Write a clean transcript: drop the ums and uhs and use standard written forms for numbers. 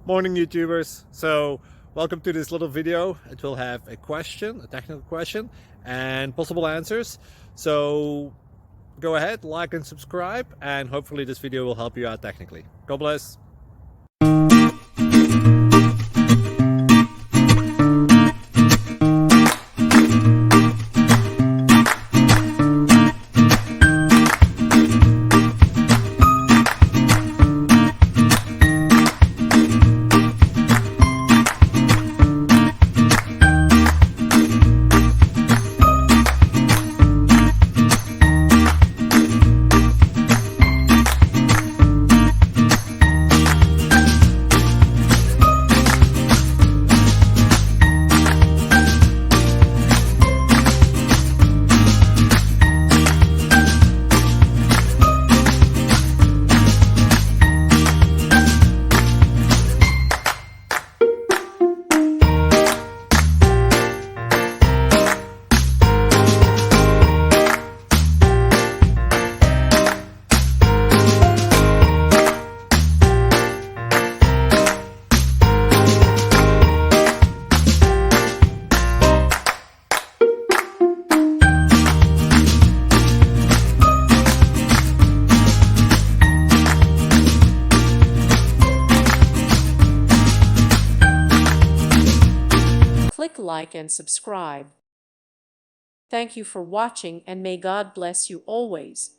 Morning YouTubers. So welcome to this little video. It will have a question, a technical question, and possible answers. So go ahead, like and subscribe, and hopefully this video will help you out technically. God bless. Click like and subscribe. Thank you for watching, and may God bless you always.